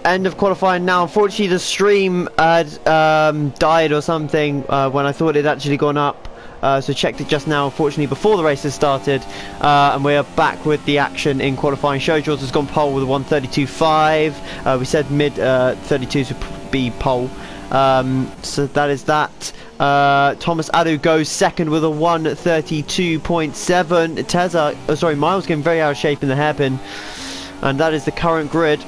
End of qualifying now. Unfortunately, the stream had died or something when I thought it had actually gone up. So checked it just now, unfortunately, before the race has started. And we are back with the action in qualifying. Show Jaws has gone pole with a 1:32.5. We said mid 32s would be pole. So that is that. Thomas Adu goes second with a 1:32.7. Teza, sorry, Miles getting very out of shape in the hairpin. And that is the current grid.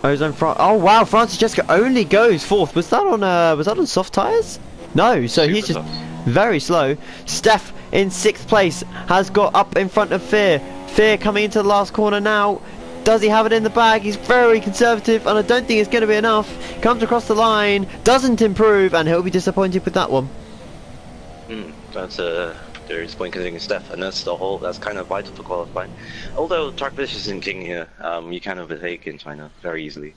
Oh wow, Francis Jessica only goes fourth. Was that on soft tyres? No, so Super he's just soft. very slow. Steph in sixth place has got up in front of Fear. Fear coming into the last corner now. Does he have it in the bag? He's very conservative, and I don't think it's going to be enough. Comes across the line, doesn't improve, and he'll be disappointed with that one. That's very disappointing considering Steph, and that's kind of vital for qualifying. Although track position isn't king here, you can overtake in China very easily.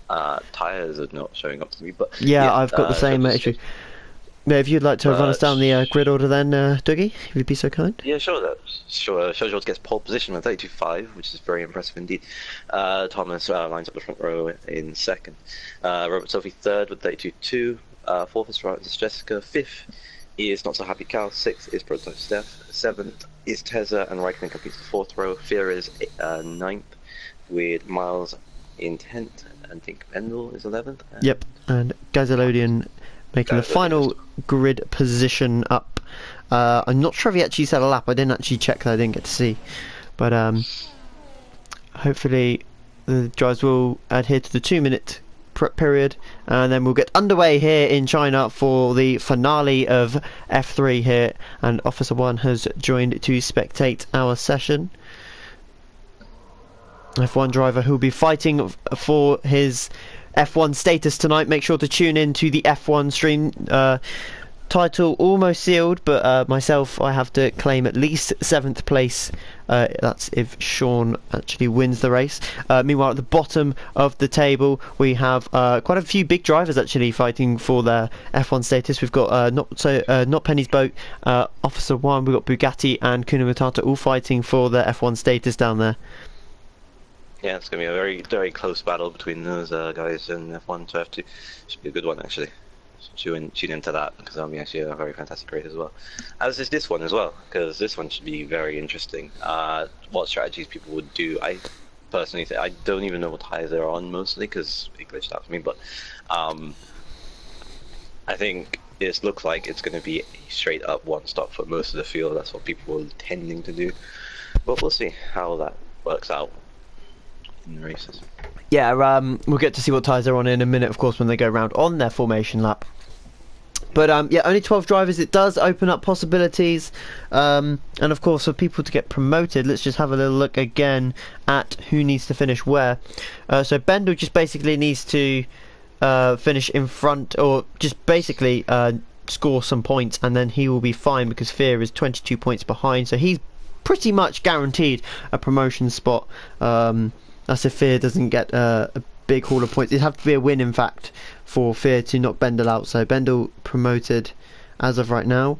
Tires are not showing up to me, but Yeah, I've got the same issue. Yeah, if you'd like to run us down the grid order then, Dougie, if you'd be so kind. Yeah, sure. Showjord gets pole position with 32.5, which is very impressive indeed. Thomas lines up the front row in second. Robert Sophie third with 32.2. Fourth is Francis Jessica. Fifth is Not So Happy Cal. Sixth is Prototype Steph. Seventh is Teza, and Raikkonen completes the fourth row. Fear is ninth, with Miles in 10th. I think Pendle is 11th. Yep, and Gazilodian making the final grid position up. I'm not sure if he actually set a lap. I didn't actually check that. I didn't get to see. But hopefully the drivers will adhere to the 2-minute prep period, and then we'll get underway here in China for the finale of F3 here. And Officer 1 has joined to spectate our session. F1 driver who will be fighting for his F1 status tonight. Make sure to tune in to the F1 stream. Title almost sealed, but myself, I have to claim at least 7th place. That's if Sean actually wins the race. Meanwhile, at the bottom of the table, we have quite a few big drivers actually fighting for their F1 status. We've got not Penny's Boat, Officer 1, we've got Bugatti and Kuna Matata all fighting for their F1 status down there. Yeah, it's going to be a very, very close battle between those guys in F1 to F2. Should be a good one, actually. Tune into that, because that'll be actually a very fantastic race as well. As is this one as well, because this one should be very interesting. What strategies people would do. I personally think, I don't even know what tyres they're on mostly, because it glitched out for me, but I think it looks like it's going to be a straight up one stop for most of the field. That's what people are tending to do. But we'll see how that works out in the races. Yeah, we'll get to see what tyres they're on in a minute, of course, when they go round on their formation lap. But yeah, only 12 drivers. It does open up possibilities, and of course for people to get promoted. Let's just have a little look again at who needs to finish where. So Bendel just basically needs to finish in front, or just basically score some points, and then he will be fine, because Fear is 22 points behind, so he's pretty much guaranteed a promotion spot. That's if Fear doesn't get a big haul of points. It'd have to be a win, in fact, for Fear to knock Bendel out. So Bendel promoted as of right now.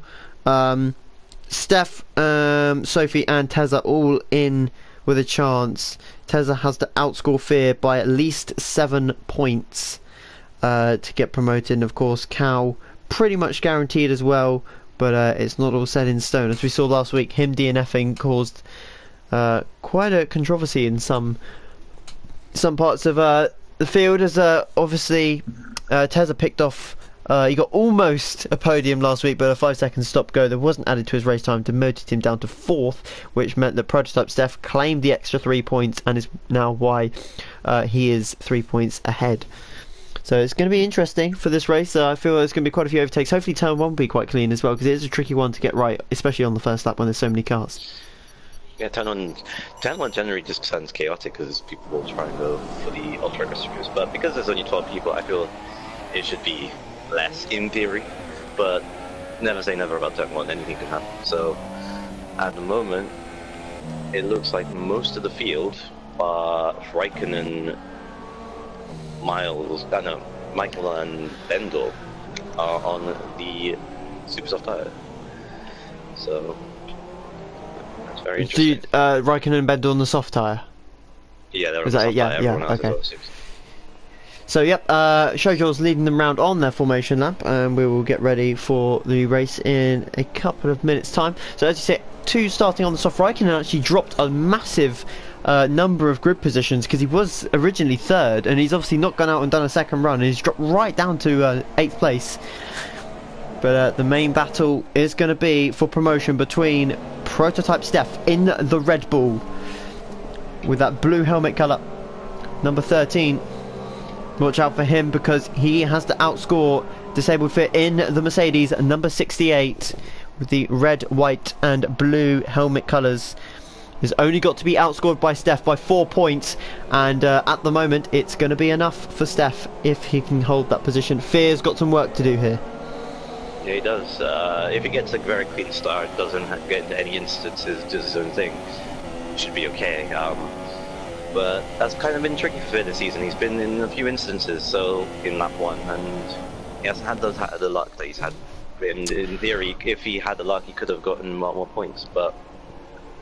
Steph, Sophie and Teza all in with a chance. Teza has to outscore Fear by at least 7 points to get promoted. And of course, Cal pretty much guaranteed as well, but it's not all set in stone. As we saw last week, him DNFing caused quite a controversy in some parts of the field, as obviously Teza picked off, he got almost a podium last week, but a 5-second stop go that wasn't added to his race time demoted him down to 4th, which meant that Prototype Steph claimed the extra 3 points and is now why he is 3 points ahead. So it's going to be interesting for this race. I feel there's going to be quite a few overtakes. Hopefully turn 1 will be quite clean as well, because it is a tricky one to get right, especially on the first lap when there's so many cars. Yeah, turn one generally just sounds chaotic because people will try and go for the ultra aggressive routes, but because there's only 12 people, I feel it should be less in theory, but never say never about turn 1, anything can happen. So at the moment, it looks like most of the field, Raikkonen, Michael and Bendel are on the super soft tyre. So very interesting. Raikkonen and Bendel on the soft tyre? Yeah, they're Is that on it? Yeah, everyone yeah, else okay. as well, it seems. So yep, Shoujo's leading them round on their formation lap, and we will get ready for the race in a couple of minutes' time. So as you say, 2 starting on the soft. Raikkonen actually dropped a massive number of grid positions because he was originally 3rd, and he's obviously not gone out and done a second run. He's dropped right down to 8th place. But the main battle is going to be for promotion between Prototype Steph in the Red Bull with that blue helmet colour, number 13. Watch out for him because he has to outscore Disabled Fit in the Mercedes, number 68, with the red, white and blue helmet colours. He's only got to be outscored by Steph by 4 points, and at the moment it's going to be enough for Steph if he can hold that position. Fear's got some work to do here. Yeah, he does. If he gets a very clean start, doesn't get into any instances, does his own thing, should be okay. But that's kind of been tricky for this season. He's been in a few instances, so in lap 1, and he hasn't had the luck that he's had. In theory, if he had the luck, he could have gotten more points. But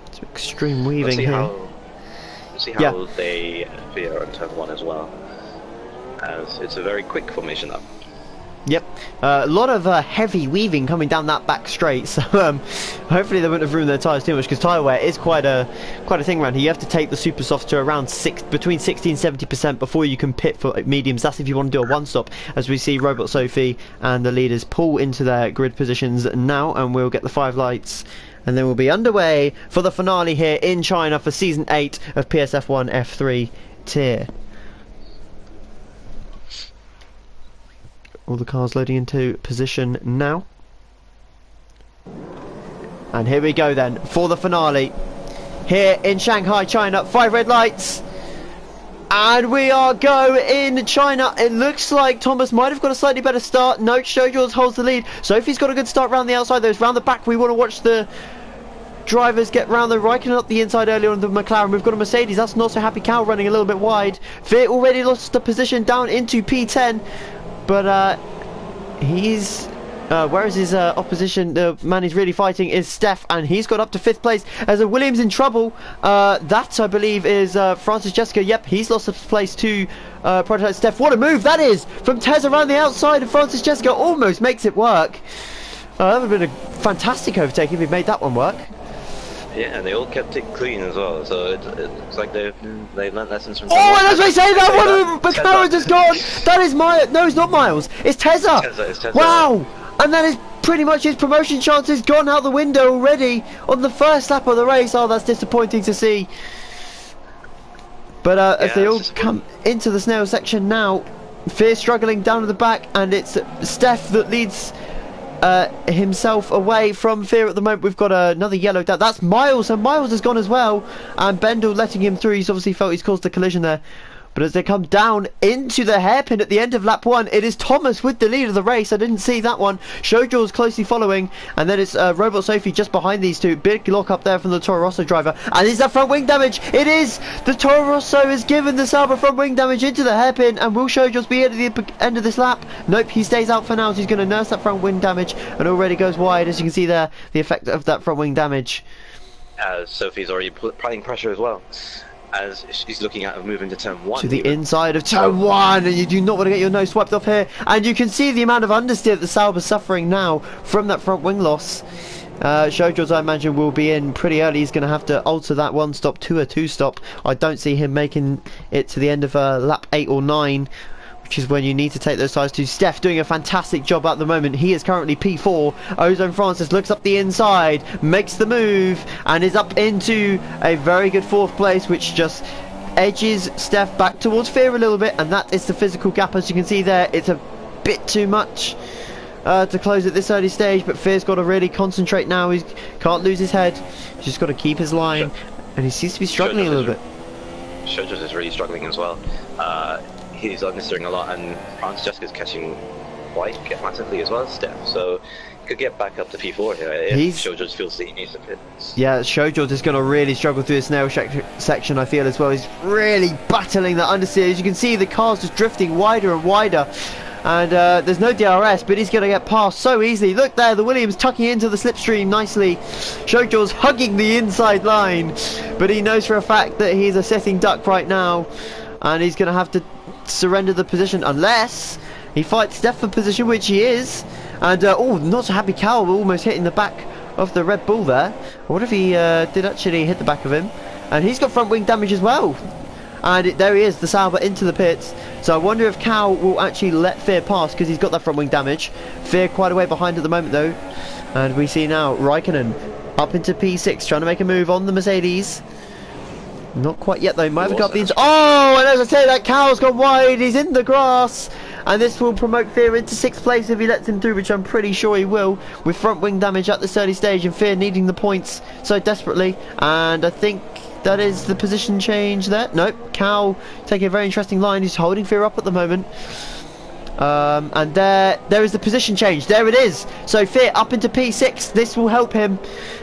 it's extreme weaving here. We'll see how they fare on turn 1 as well, as it's a very quick formation up. Yep, a lot of heavy weaving coming down that back straight, so hopefully they wouldn't have ruined their tyres too much, because tyre wear is quite a thing around here. You have to take the super softs to around between 60 and 70% before you can pit for mediums. That's if you want to do a one stop, as we see Robot Sophie and the leaders pull into their grid positions now, and we'll get the 5 lights, and then we'll be underway for the finale here in China for Season 8 of PSF1 F3 tier. All the cars loading into position now. And here we go then for the finale. Here in Shanghai, China, 5 red lights. And we are go in China. It looks like Thomas might have got a slightly better start. No, Shoujo holds the lead. Sophie's got a good start round the outside. Those round the back, we want to watch the drivers get round the Raikkonen up the inside earlier on the McLaren. We've got a Mercedes. That's not so happy cow running a little bit wide. Veer already lost the position down into P10. But he's where is his opposition? The man he's really fighting is Steph, and he's got up to 5th place. As a Williams in trouble. That I believe is Francis Jessica. Yep, he's lost his place to Prototype Steph. What a move that is from Tez around the outside, and Francis Jessica almost makes it work. That would have been a fantastic overtake if he'd made that one work. Yeah, and they all kept it clean as well, so it's like they've learned lessons from... Oh, and as we say that, one of the McLaren's has gone! That is Miles. No, it's not Miles. It's Tezza! It's Tezza. Wow! And that is pretty much his promotion chances gone out the window already on the first lap of the race. Oh, that's disappointing to see. But as they all come into the snail section now, Fear struggling down at the back, and it's Steph that leads himself away from Fear at the moment. We've got another yellow down. That's Miles, and Miles has gone as well, and Bendel letting him through. He's obviously felt he's caused a collision there. But as they come down into the hairpin at the end of lap 1, it is Thomas with the lead of the race. I didn't see that one. Shoujo's closely following, and then it's Robot Sophie just behind these two. Big lock up there from the Toro Rosso driver, and is that front wing damage? It is! The Toro Rosso has given the Sauber front wing damage into the hairpin, and will Shoujo's be at the end of this lap? Nope, he stays out for now, so he's going to nurse that front wing damage, and already goes wide, as you can see there, the effect of that front wing damage. Sophie's already applying pressure as well, as she's looking at moving to turn 1. To the inside of turn 1, and you do not want to get your nose swept off here. And you can see the amount of understeer that the Sauber's suffering now from that front wing loss. Shoujo's, I imagine, will be in pretty early. He's going to have to alter that 1 stop to a 2 stop. I don't see him making it to the end of lap 8 or 9, which is when you need to take those sides to. Steph doing a fantastic job at the moment. He is currently P4. Ozone Francis looks up the inside, makes the move, and is up into a very good 4th place, which just edges Steph back towards Fear a little bit, and that is the physical gap. As you can see there, it's a bit too much to close at this early stage, but Fear's got to really concentrate now. He can't lose his head. He's just got to keep his line, and he seems to be struggling a little bit. Shoujo's is really struggling as well. He's understeering a lot, and Francis Jessica's catching quite massively as well as Steph, so he could get back up to P4 here if Shoujo feels that he needs to pit. Yeah, Shoujo's is going to really struggle through the snail section, I feel, as well. He's really battling that understeer. As you can see, the car's just drifting wider and wider. And there's no DRS, but he's going to get past so easily. Look there, the Williams tucking into the slipstream nicely. Shojaw's hugging the inside line, but he knows for a fact that he's a sitting duck right now, and he's going to have to surrender the position unless he fights Steph for position, which he is. And oh, not so happy Cal almost hitting the back of the Red Bull there. What if he did actually hit the back of him? And he's got front wing damage as well. And there he is, the Sauber into the pits. So I wonder if Cal will actually let Fear pass because he's got that front wing damage. Fear quite a way behind at the moment though. And we see now Raikkonen up into P6 trying to make a move on the Mercedes. Not quite yet though, might have got these. Oh, and as I say, that Cal's gone wide, he's in the grass. And this will promote Fear into 6th place if he lets him through, which I'm pretty sure he will, with front wing damage at this early stage and Fear needing the points so desperately. And I think that is the position change there. Nope, Cal taking a very interesting line. He's holding Fear up at the moment. And there is the position change. There it is. So Fear up into P6. This will help him.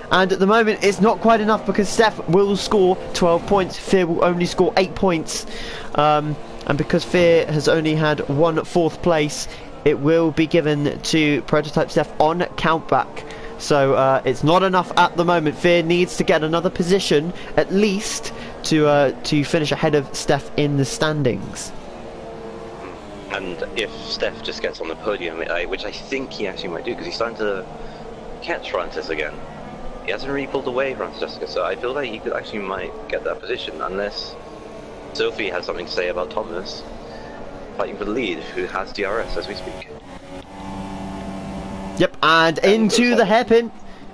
And at the moment, it's not quite enough because Steph will score 12 points. Fear will only score 8 points. And because Fear has only had 1 4th place, it will be given to Prototype Steph on countback. So it's not enough at the moment. Fear needs to get another position at least to finish ahead of Steph in the standings. And if Steph just gets on the podium, which I think he actually might do, because he's starting to catch Francis again. He hasn't really pulled away from Jessica, so I feel like he could actually might get that position, unless Sophie has something to say about Thomas fighting for the lead, who has DRS as we speak. Yep, and into the hairpin.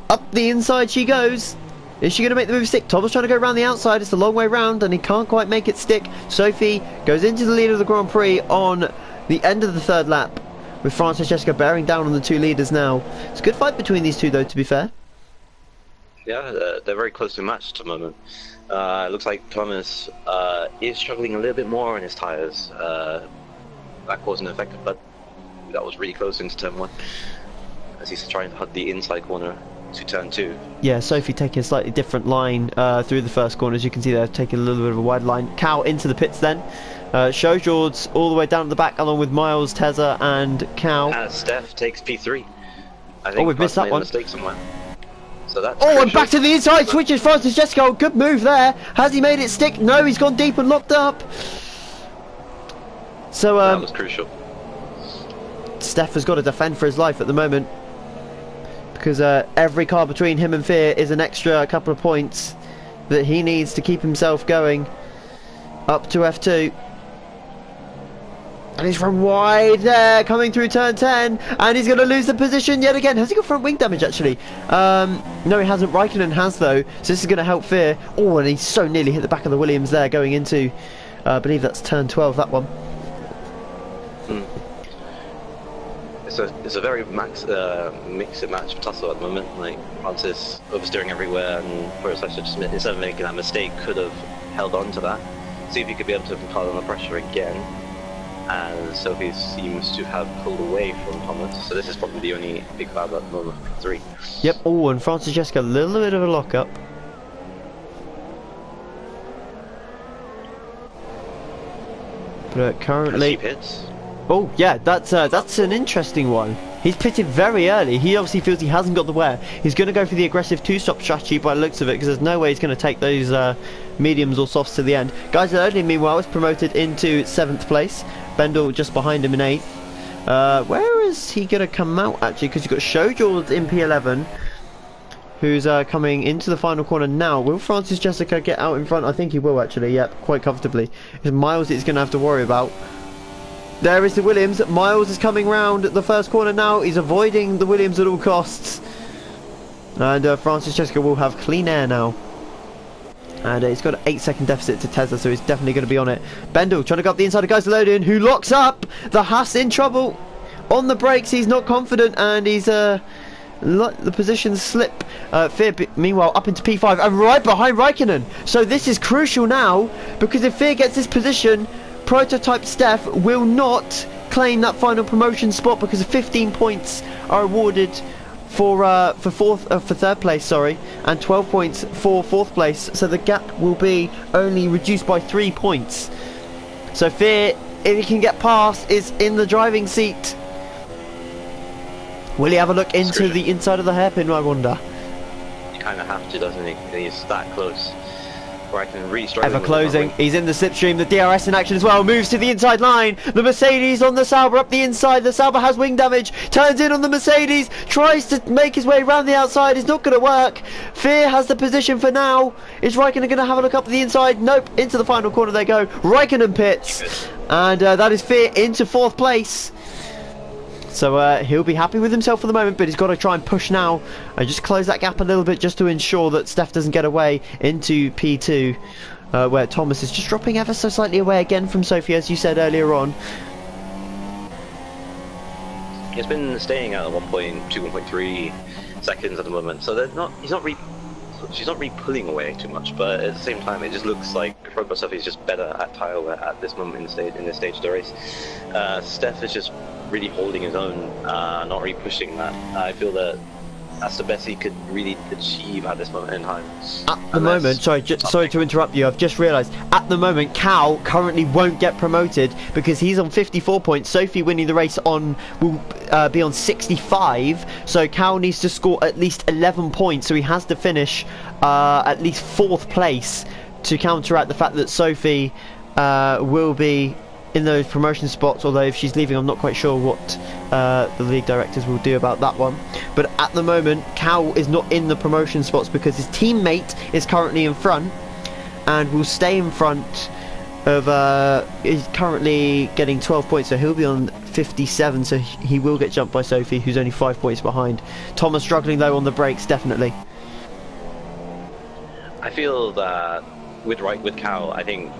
Up the inside she goes. Is she going to make the move stick? Thomas trying to go around the outside. It's a long way round and he can't quite make it stick. Sophie goes into the lead of the Grand Prix on the end of the 3rd lap, with Francis Jessica bearing down on the 2 leaders now. It's a good fight between these two though, to be fair. Yeah, they're very closely matched at the moment. It looks like Thomas is struggling a little bit more on his tyres. That caused an effect, but that was really close into turn 1. As he's trying to hug the inside corner to turn 2. Yeah, Sophie taking a slightly different line through the first corner, as you can see there, taking a little bit of a wide line. Cal into the pits then. Shojaw's all the way down at the back, along with Miles, Tezza, and Cal. As Steph takes P3. I think oh, we've missed that one. Mistake somewhere. So that's and back to the inside, switches Francis Jessica. Good move there. Has he made it stick? No, he's gone deep and locked up. So that was crucial. Steph has got to defend for his life at the moment, because every car between him and Fear is an extra couple of points that he needs to keep himself going up to F2. And he's from wide there, coming through turn 10, and he's going to lose the position yet again. Has he got front wing damage actually? No, he hasn't. Raikkonen has though, so this is going to help Fear. Oh, and he so nearly hit the back of the Williams there, going into, I believe that's turn 12, that one. It's a very mix and match tussle at the moment. Like Francis oversteering everywhere, and Prototype just instead of making that mistake, could have held on to that, see if he could be able to apply the pressure again. And Sophie seems to have pulled away from Thomas, so this is probably the only big battle at the moment for 3. Yep. Oh, and Francis Jessica a little bit of a lock up. But currently, he pits. Oh yeah, that's an interesting one. He's pitted very early. He obviously feels he hasn't got the wear. He's going to go for the aggressive 2-stop strategy by the looks of it, because there's no way he's going to take those mediums or softs to the end. Guys, Odin meanwhile is promoted into 7th place. Bendel just behind him in 8th. Where is he going to come out actually? Because you've got Shojaw's in P11, who's coming into the final corner now. Will Francis Jessica get out in front? I think he will actually. Yep, quite comfortably. It's Miles that he's going to have to worry about. There is the Williams. Miles is coming round the first corner now. He's avoiding the Williams at all costs. And Francis Jessica will have clean air now. And he's got an 8-second deficit to Tesla, so he's definitely going to be on it. Bendel trying to go up the inside of Geiselodin, who locks up. The Haas in trouble. On the brakes, he's not confident, and he's let the position slip. Fear, meanwhile, up into P5 and right behind Raikkonen. So this is crucial now, because if Fear gets this position, Prototype Steph will not claim that final promotion spot, because 15 points are awarded for 3rd place, sorry, and 12 points for 4th place. So the gap will be only reduced by 3 points. So Fear, if he can get past, is in the driving seat. Will he have a look into the inside of the hairpin, I wonder? You kind of have to, doesn't he? He's that close. Where I can really struggle. Ever closing. He's in the slipstream. The DRS in action as well. Moves to the inside line. The Mercedes on the Sauber up the inside. The Sauber has wing damage. Turns in on the Mercedes. Tries to make his way around the outside. It's not going to work. Fear has the position for now. Is Raikkonen going to have a look up the inside? Nope. Into the final corner they go. Raikkonen pits. And that is Fear into 4th place. So he'll be happy with himself for the moment, but he's got to try and push now and just close that gap a little bit just to ensure that Steph doesn't get away into P2, where Thomas is just dropping ever so slightly away again from Sophie, as you said earlier on. He's been staying at 1.2, 1.3 seconds at the moment, so she's not really pulling away too much, but at the same time it just looks like Robot Sophie is just better at tire wear at this moment in this stage of the race. Steph is just really holding his own, not really pushing that. I feel that that's the best he could really achieve at this moment in time. At the moment, sorry to interrupt you, I've just realised, at the moment Cal currently won't get promoted because he's on 54 points. Sophie winning the race will be on 65, so Cal needs to score at least 11 points, so he has to finish at least 4th place to counteract the fact that Sophie will be in those promotion spots, although if she's leaving I'm not quite sure what the league directors will do about that one. But at the moment Cal is not in the promotion spots because his teammate is currently in front and will stay in front of is currently getting 12 points, so he'll be on 57, so he will get jumped by Sophie, who's only 5 points behind. Thomas struggling though on the brakes, definitely. I feel that with Cal, I think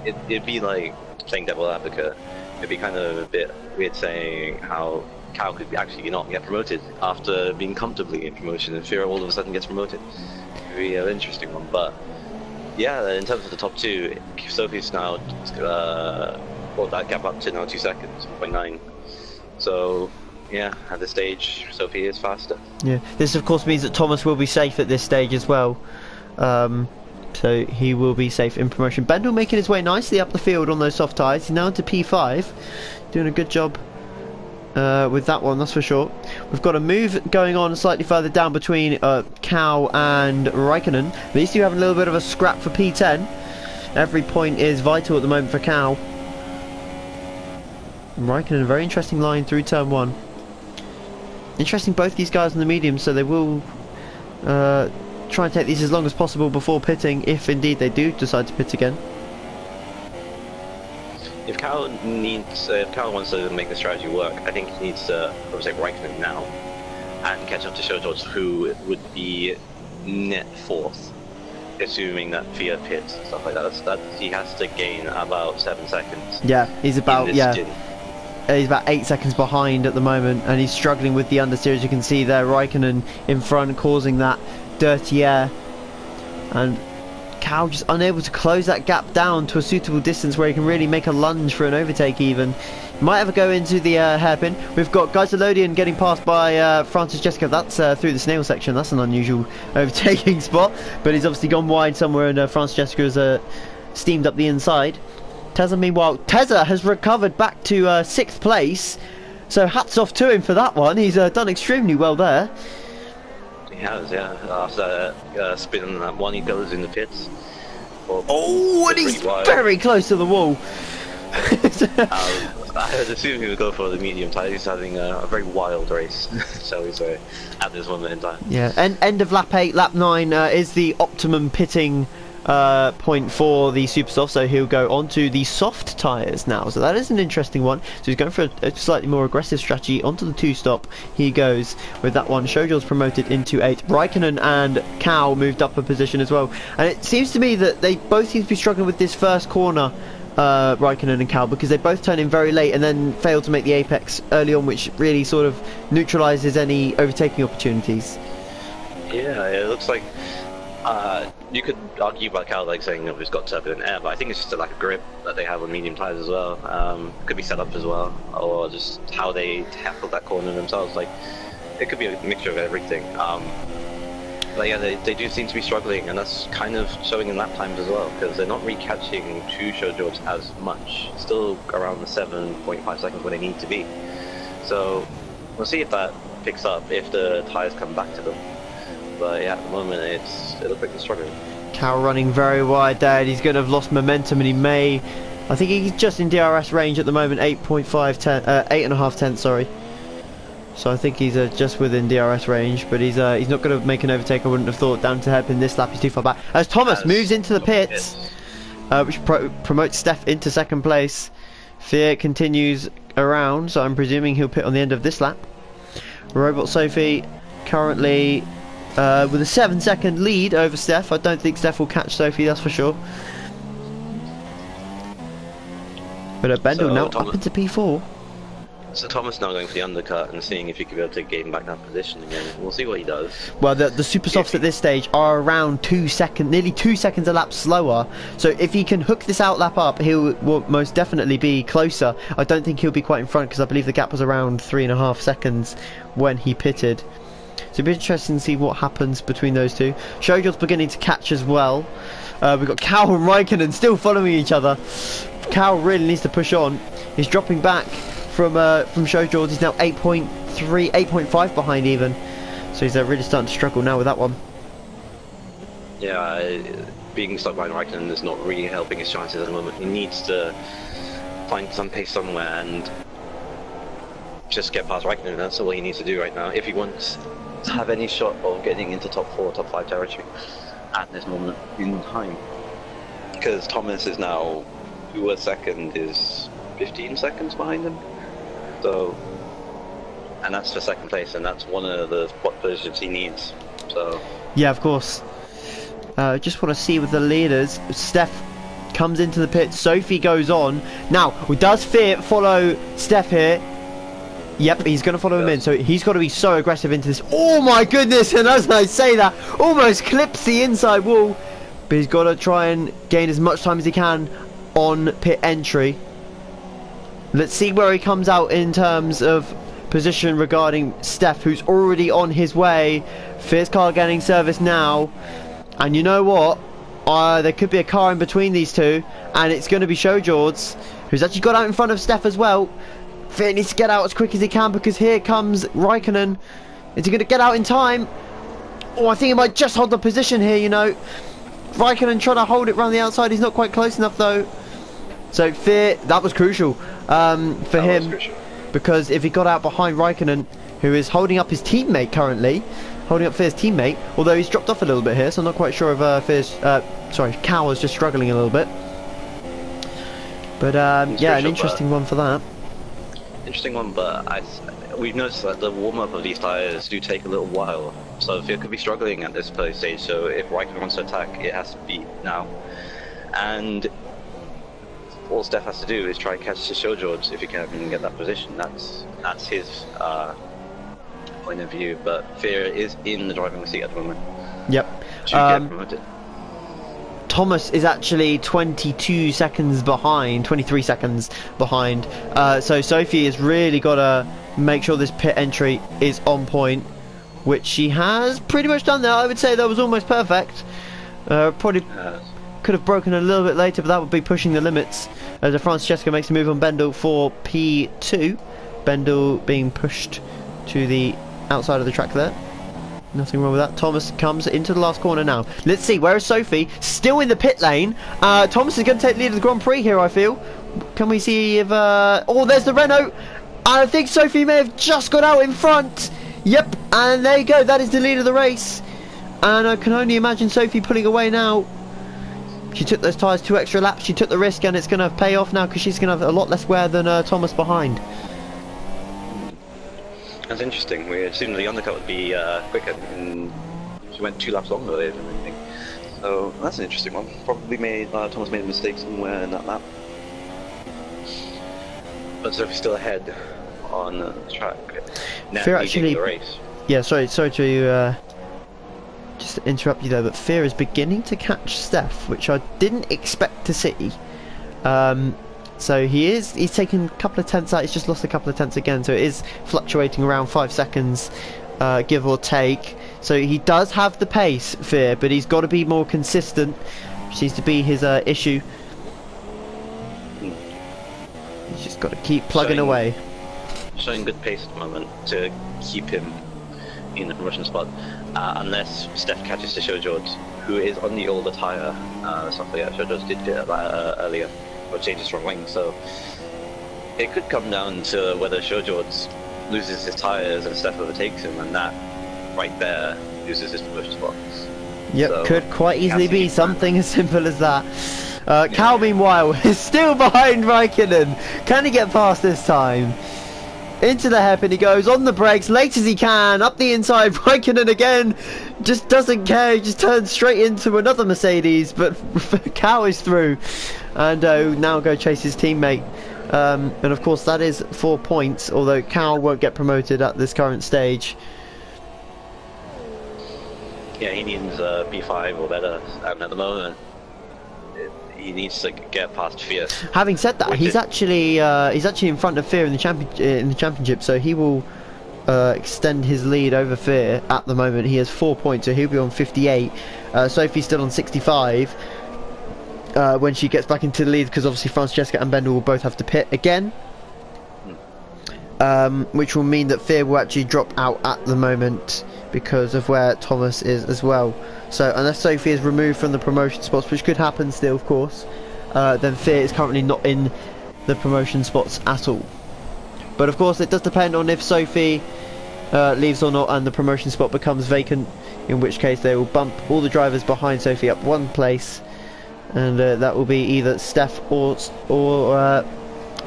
it'd be like playing devil advocate. It'd be kind of a bit weird saying how Cal could actually not get promoted after being comfortably in promotion, and Fear all of a sudden gets promoted. It'd be an interesting one, but yeah, in terms of the top 2, Sophie's now brought that gap up to now 2 seconds, 1.9. So yeah, at this stage, Sophie is faster. Yeah, this of course means that Thomas will be safe at this stage as well. So he will be safe in promotion. Bendel making his way nicely up the field on those soft tyres. He's now into P5. Doing a good job with that one, that's for sure. We've got a move going on slightly further down between Cal and Raikkonen. These two having a little bit of a scrap for P10. Every point is vital at the moment for Cal. And Raikkonen, a very interesting line through turn 1. Interesting, both these guys in the medium, so they will try and take these as long as possible before pitting, if indeed they do decide to pit again. If Cal wants to make the strategy work, I think he needs to overtake Raikkonen now and catch up to Shojoj, who would be net 4th, assuming that Fear pits and stuff like that. He has to gain about 7 seconds. Yeah, he's about he's about 8 seconds behind at the moment, and he's struggling with the understeer, as you can see there. Raikkonen in front, causing that dirty air, and Cal just unable to close that gap down to a suitable distance where he can really make a lunge for an overtake even. Might ever go into the hairpin. We've got Geiselodian getting passed by Francis Jessica. That's through the snail section. That's an unusual overtaking spot, but he's obviously gone wide somewhere, and Francis Jessica has steamed up the inside. Tezza, meanwhile, Tezza has recovered back to 6th place, so hats off to him for that one. He's done extremely well there. He has, yeah. After spinning that one, he goes in the pits. Oh, and he's very close to the wall. I would assume he would go for the medium tyre. He's having a very wild race, shall we say, at this moment in time. Yeah, end of lap 8, lap 9 is the optimum pitting point for the super soft, so he'll go onto the soft tyres now, so that is an interesting one. So he's going for a slightly more aggressive strategy onto the 2-stop. He goes with that one. Shojor's promoted into 8. Raikkonen and Cal moved up a position as well, and it seems to me that they both seem to be struggling with this first corner, Raikkonen and Cal, because they both turn in very late and then fail to make the apex early on, which really sort of neutralises any overtaking opportunities. Yeah, it looks like you could argue about Cal, like saying he's got turbulent air, but I think it's just a lack of grip that they have on medium tyres as well. Could be set up as well, or just how they tackle that corner themselves. Like, it could be a mixture of everything. But yeah, they do seem to be struggling, and that's kind of showing in lap times as well, because they're not really catching to show George as much. Still around the 7.5 seconds where they need to be. So we'll see if that picks up, if the tyres come back to them. But yeah, at the moment it looks like they're struggling. Cal running very wide there. He's going to have lost momentum, and he may. I think he's just in DRS range at the moment, 8.5 tenths, sorry. So I think he's just within DRS range, but he's not going to make an overtake. I wouldn't have thought down to hairpin this lap. He's too far back. As Thomas moves into the pits, which promotes Steph into second place. Fear continues around, so I'm presuming he'll pit on the end of this lap. Robot Sophie currently with a 7-second lead over Steph. I don't think Steph will catch Sophie, that's for sure. But Bendel now up into P4. So Thomas now going for the undercut and seeing if he could be able to gain back that position again. We'll see what he does. Well, the super softs at this stage are around 2 seconds, nearly 2 seconds a lap slower. So if he can hook this out lap up, he'll most definitely be closer. I don't think he'll be quite in front, because I believe the gap was around 3.5 seconds when he pitted. So it'll be interesting to see what happens between those two. Shojo's beginning to catch as well. We've got Cal and Raikkonen still following each other. Cal really needs to push on. He's dropping back from Shojo. He's now 8.3, 8.5 behind even. So he's really starting to struggle now with that one. Yeah, being stuck behind Raikkonen is not really helping his chances at the moment. He needs to find some pace somewhere and just get past Raikkonen. That's all he needs to do right now if he wants to have any shot of getting into top 4, top 5 territory at this moment in time. Because Thomas is now, who was second, is 15 seconds behind him. So, and that's for second place, and that's one of the spot positions he needs. So yeah, of course. Just want to see with the leaders. Steph comes into the pit. Sophie goes on. Now, does Fear follow Steph here? Yep, he's going to follow him in. So he's got to be so aggressive into this. Oh my goodness! And as I say that, almost clips the inside wall. But he's got to try and gain as much time as he can on pit entry. Let's see where he comes out in terms of position regarding Steph, who's already on his way. Fear's car getting service now. And you know what? There could be a car in between these two. And it's going to be Shojord's, who's actually got out in front of Steph as well. Fear needs to get out as quick as he can, because here comes Raikkonen. Is he going to get out in time? Oh, I think he might just hold the position here, you know. Raikkonen trying to hold it around the outside. He's not quite close enough, though. So Fear, that was crucial for him, because if he got out behind Raikkonen, who is holding up his teammate currently, holding up Fear's teammate, although he's dropped off a little bit here, so I'm not quite sure if Cal is just struggling a little bit. But yeah, an interesting one for that. Interesting one, but we've noticed that the warm-up of these tyres do take a little while, so Fear could be struggling at this play stage. So if Raikkonen wants to attack, it has to be now. And all Steph has to do is try and catch the Shojords if he can and get that position. That's his point of view. But Fear is in the driving seat at the moment. Yep. Should get promoted. Thomas is actually 22 seconds behind, 23 seconds behind. So Sophie has really got to make sure this pit entry is on point, which she has pretty much done there. I would say that was almost perfect. Probably could have broken a little bit later, but that would be pushing the limits. As Francesca makes a move on Bendel for P2. Bendel being pushed to the outside of the track there. Nothing wrong with that. Thomas comes into the last corner now. Let's see, where is Sophie? Still in the pit lane. Thomas is going to take the lead of the Grand Prix here, I feel. Can we see if... oh, there's the Renault. I think Sophie may have just got out in front. Yep, and there you go. That is the lead of the race. And I can only imagine Sophie pulling away now. She took those tyres 2 extra laps. She took the risk, and it's going to pay off now, because she's going to have a lot less wear than Thomas behind. That's interesting. We assumed the undercut would be quicker, and she went 2 laps longer than anything. So that's an interesting one. Probably made Thomas made a mistake somewhere in that lap. But Sophie's still ahead on the track. Now Fear actually, the race. Yeah, sorry to just interrupt you there, but Fear is beginning to catch Steph, which I didn't expect to see. So he's taken a couple of tenths out. He's just lost a couple of tenths again, so it is fluctuating around 5 seconds, give or take. So he does have the pace, Fear, but he's got to be more consistent. Which seems to be his issue. He's just got to keep plugging away. Showing good pace at the moment to keep him in the promotion spot, unless Steph catches to Shojord, who is on the older tyre. Let's not forget, Shojord did pit earlier, or changes from wing, so it could come down to whether Shojord loses his tyres and Steph overtakes him, and that right there loses his promotion spot. Yep, so could quite easily be something as simple as that. Cal, Yeah. meanwhile, is still behind Raikkonen. Can he get past this time? Into the hairpin he goes, on the brakes, late as he can, up the inside. Raikkonen again, just doesn't care, he just turns straight into another Mercedes, but Cal is through. And now go chase his teammate. And of course that is 4 points, although Cal won't get promoted at this current stage. Yeah, he needs P5 or better, and at the moment he needs to get past Fear. Having said that, he's actually in front of Fear in the championship, so he will extend his lead over Fear. At the moment, he has 4 points, so he'll be on 58. Sophie's still on 65 when she gets back into the lead, because obviously Francesca and Bendel will both have to pit again, which will mean that Fear will actually drop out at the moment because of where Thomas is as well. So unless Sophie is removed from the promotion spots, which could happen still, of course, then Fear is currently not in the promotion spots at all. But of course it does depend on if Sophie leaves or not and the promotion spot becomes vacant, in which case they will bump all the drivers behind Sophie up one place, and that will be either Steph or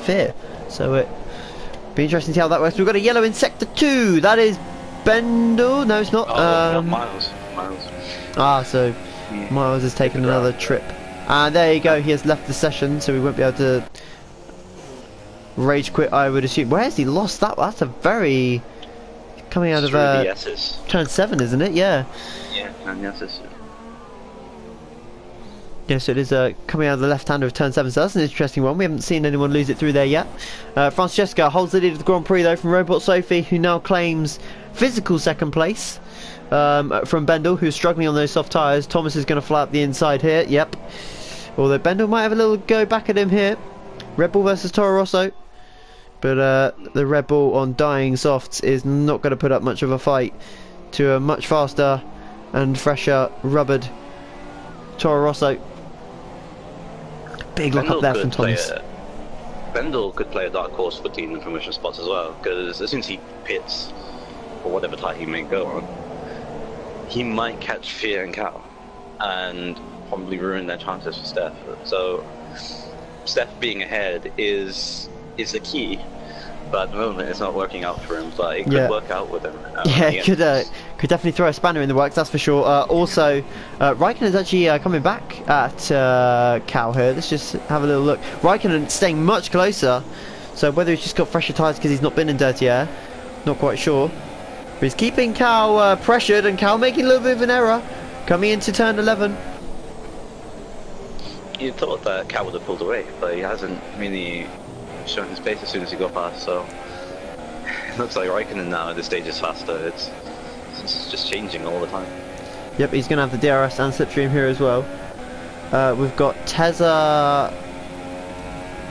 Fear. So it be interesting to see how that works. We've got a yellow in sector 2. That is Bendel. No, it's not. Miles. So Miles has taken another trip. And there you go. He has left the session, so we won't be able to rage quit, I would assume. Where has he lost that? That's a very coming out of turn 7, isn't it? Yeah. Yeah, and the S's. Yeah, so it is coming out of the left-hander of turn 7, so that's an interesting one. We haven't seen anyone lose it through there yet. Francesca holds the lead of the Grand Prix though from Robot Sophie, who now claims physical second place from Bendel, who's struggling on those soft tyres. Thomas is going to fly up the inside here, yep. Although Bendel might have a little go back at him here. Red Bull versus Toro Rosso. But the Red Bull on dying softs is not going to put up much of a fight to a much faster and fresher rubbered Toro Rosso. Big look up there from Thomas. Bendel could play a dark horse for team promotion spots as well, because as soon as he pits, or whatever tyre he may go on, he might catch Fear and Cal, and probably ruin their chances for Steph. So Steph being ahead is the key, but at the moment it's not working out for him, but it could work out with him. Yeah, it could definitely throw a spanner in the works, that's for sure. Also, Raikkonen is actually coming back at Cal here. Let's just have a little look. Raikkonen staying much closer, so whether he's just got fresher tyres because he's not been in dirty air, not quite sure. But he's keeping Cal pressured, and Cal making a little bit of an error coming into turn 11. You thought that Cal would have pulled away, but he hasn't really shown his pace as soon as he got past, so it looks like Raikkonen now at this stage is faster. It's just changing all the time. Yep, he's going to have the DRS and slipstream here as well. We've got Tezza,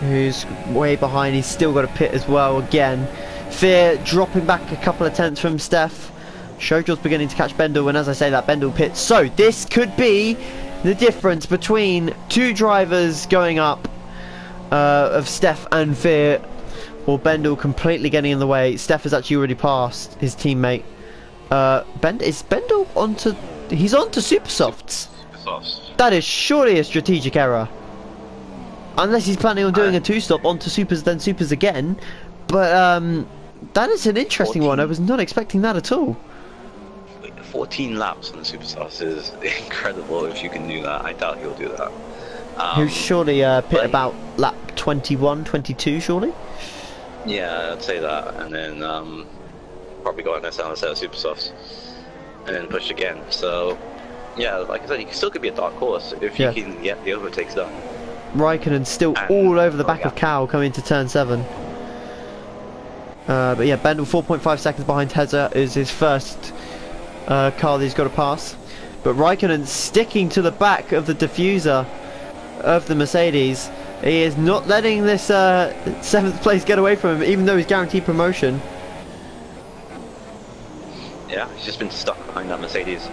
who's way behind. He's still got a pit as well again. Fear dropping back a couple of tenths from Steph. Shojord's beginning to catch Bendel, and as I say that, Bendel pits. So this could be the difference between two drivers going up of Steph and Fear, or Bendel completely getting in the way. Steph has actually already passed his teammate. Is Bendel onto? He's onto super softs. That is surely a strategic error. Unless he's planning on doing a two-stop onto supers, then supers again. But that is an interesting 14. one. I was not expecting that at all. 14 laps on the Superstars is incredible if you can do that. I doubt he'll do that. He'll surely pit about lap 21, 22, surely? Yeah, I'd say that. And then probably go on a set of Superstars. And then push again. So, yeah, like I said, he still could be a dark horse if you can get the overtakes done. Raikkonen still all over the back of Cal coming into turn 7. But yeah, Bendel 4.5 seconds behind Tezza is his first car that he's got to pass. But Raikkonen sticking to the back of the diffuser of the Mercedes. He is not letting this 7th place get away from him, even though he's guaranteed promotion. Yeah, he's just been stuck behind that Mercedes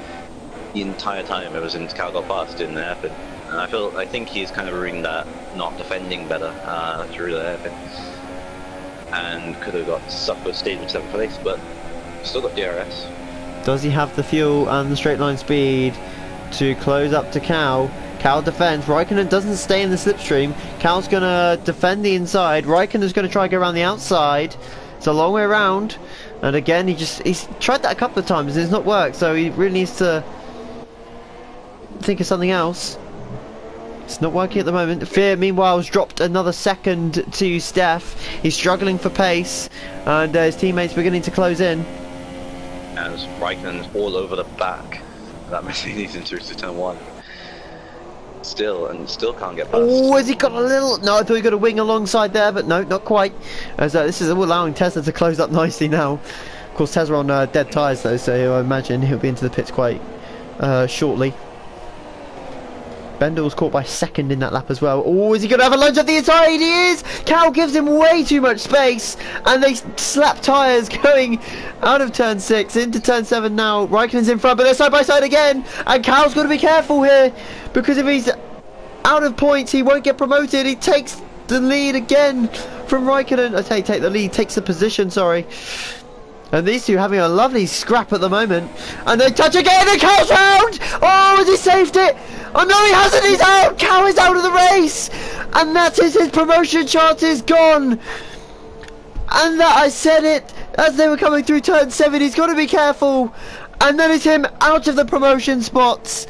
the entire time ever since Cal got past in the hairpin. And I think he's kind of ruined that not defending better through the hairpin. And could have got stuck with stayed with 7th place, but still got DRS. Does he have the fuel and the straight line speed to close up to Cal? Cal defends. Raikkonen doesn't stay in the slipstream. Cal's going to defend the inside. Raikkonen's going to try to go around the outside. It's a long way around. And again, he's tried that a couple of times and it's not worked. So he really needs to think of something else. It's not working at the moment. Fear, meanwhile, has dropped another second to Steph. He's struggling for pace. And his teammates beginning to close in. As Raikkonen's all over the back of that Mercedes into turn 1. Still can't get past. Oh, has he got a little... No, I thought he got a wing alongside there, but no, not quite. As this is allowing Tesla to close up nicely now. Of course, Tesla on dead tyres though, so I imagine he'll be into the pits quite shortly. Bendel was caught by 2nd in that lap as well. Oh, is he going to have a lunge up the inside? He is! Cal gives him way too much space, and they slap tyres going out of turn 6 into turn 7 now. Raikkonen's in front, but they're side by side again, and Cal's got to be careful here, because if he's out of points, he won't get promoted. He takes the lead again from Raikkonen. I take the lead, takes the position, sorry. And these two having a lovely scrap at the moment. And they touch again, and Cal's round! Oh, has he saved it? Oh no, he hasn't, he's out! Cal is out of the race! And that is his promotion chance is gone! And that, I said it as they were coming through turn 7, he's got to be careful! And that is him out of the promotion spots!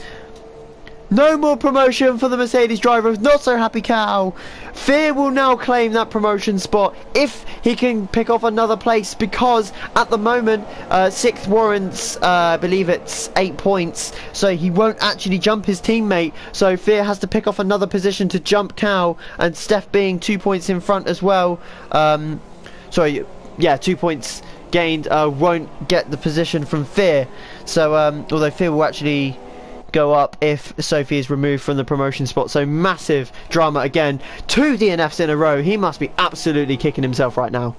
No more promotion for the Mercedes driver. Not so happy Cal. Fear will now claim that promotion spot if he can pick off another place, because at the moment 6th warrants I believe it's 8 points, so he won't actually jump his teammate. So Fear has to pick off another position to jump Cal, and Steph being 2 points in front as well. Sorry, yeah, 2 points gained, won't get the position from Fear. So although Fear will actually go up if Sophie is removed from the promotion spot. So massive drama again. 2 DNFs in a row. He must be absolutely kicking himself right now.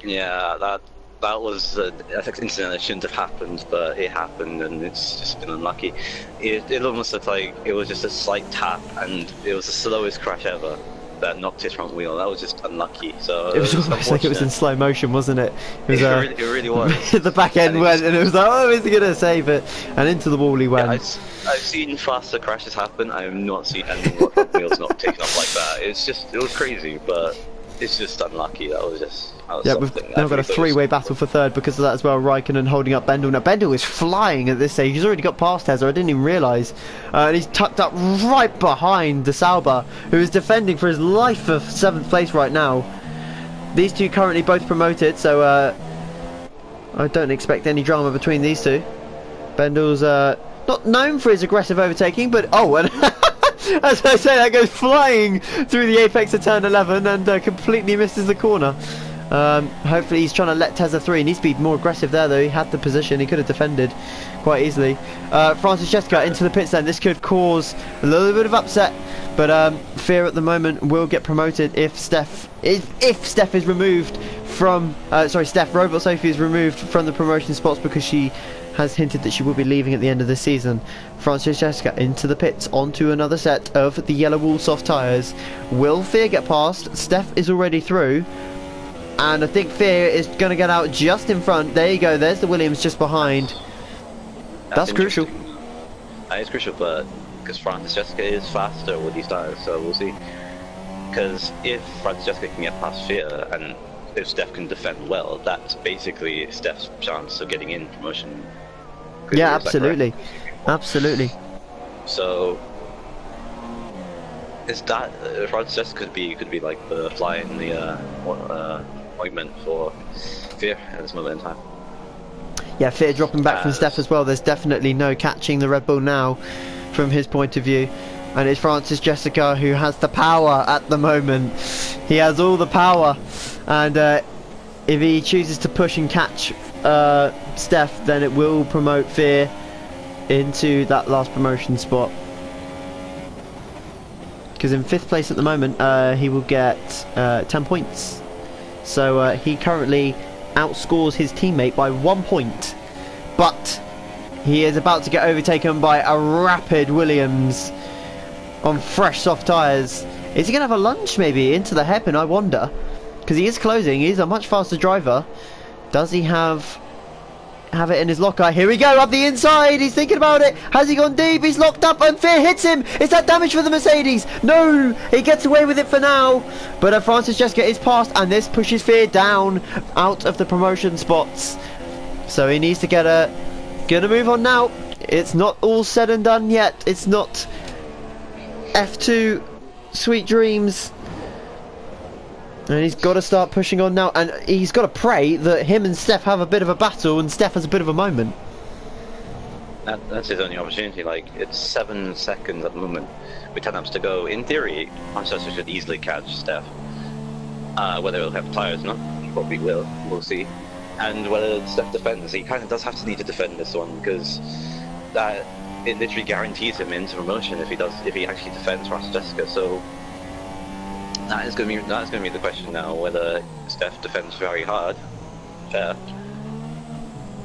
Yeah, that was an incident that shouldn't have happened, but it happened, and it's just been unlucky. It almost looked like it was just a slight tap, and it was the slowest crash ever that knocked his front wheel. That was just unlucky. So it was almost like it was in slow motion, wasn't it? It really was. The back end went, and it was like, oh, is he going to save it? And into the wall he went. Yeah, I've seen faster crashes happen. I have not seen anyone front wheels not taken off like that. It was crazy, but it's just unlucky. That was yeah, we've now got a 3-way battle for 3rd because of that as well. Raikkonen holding up Bendel. Now Bendel is flying at this stage. He's already got past Tesla. I didn't even realise. And he's tucked up right behind the Sauber, who is defending for his life for 7th place right now. These two currently both promoted, so I don't expect any drama between these two. Bendel's not known for his aggressive overtaking, but oh, and as I say, that goes flying through the apex of turn 11 and completely misses the corner. Hopefully he's trying to let Tesla through. He needs to be more aggressive there though. He had the position, he could have defended quite easily. Francis Jessica into the pits then. This could cause a little bit of upset, but Fear at the moment will get promoted if Steph is removed from Steph Robot Sophie is removed from the promotion spots, because she has hinted that she will be leaving at the end of the season. Francis Jessica into the pits onto another set of the yellow wool soft tyres. Will Fear get past? Steph is already through. And I think Fear is going to get out just in front. There you go. There's the Williams just behind. That's crucial. That is crucial, but because Francis Jessica is faster with these tyres, so we'll see. Because if Francis Jessica can get past Fear, and if Steph can defend well, that's basically Steph's chance of getting in promotion. Yeah, absolutely. Absolutely. So is that Francis Jessica could be like the fly in the ointment for Fear at this moment in time. Yeah, Fear dropping back from Steph as well. There's definitely no catching the Red Bull now from his point of view. And it's Francis Jessica who has the power at the moment. He has all the power. And if he chooses to push and catch Steph, then it will promote Fear into that last promotion spot. Because in 5th place at the moment, he will get 10 points. So he currently outscores his teammate by 1 point. But he is about to get overtaken by a rapid Williams on fresh soft tyres. Is he going to have a lunge maybe into the hairpin, I wonder? Because he is closing, he's a much faster driver. Does he have it in his locker? Here we go, up the inside, he's thinking about it. Has he gone deep? He's locked up and Fear hits him. Is that damage for the Mercedes? No, he gets away with it for now. But Francis Jessica is past, and this pushes Fear down out of the promotion spots. So he needs to gonna move on now. It's not all said and done yet. It's not F2 sweet dreams. And he's got to start pushing on now, and he's got to pray that him and Steph have a bit of a battle and Steph has a bit of a moment. That's his only opportunity. Like, it's 7 seconds at the moment with 10 laps to go. In theory, Manchester should easily catch Steph. Whether he'll have tyres or not, he probably will. We'll see. And whether Steph defends, he kind of does have to need to defend this one, because that it literally guarantees him into promotion if he actually defends Francis Jessica. So that's going to be the question now, whether Steph defends very hard, fair,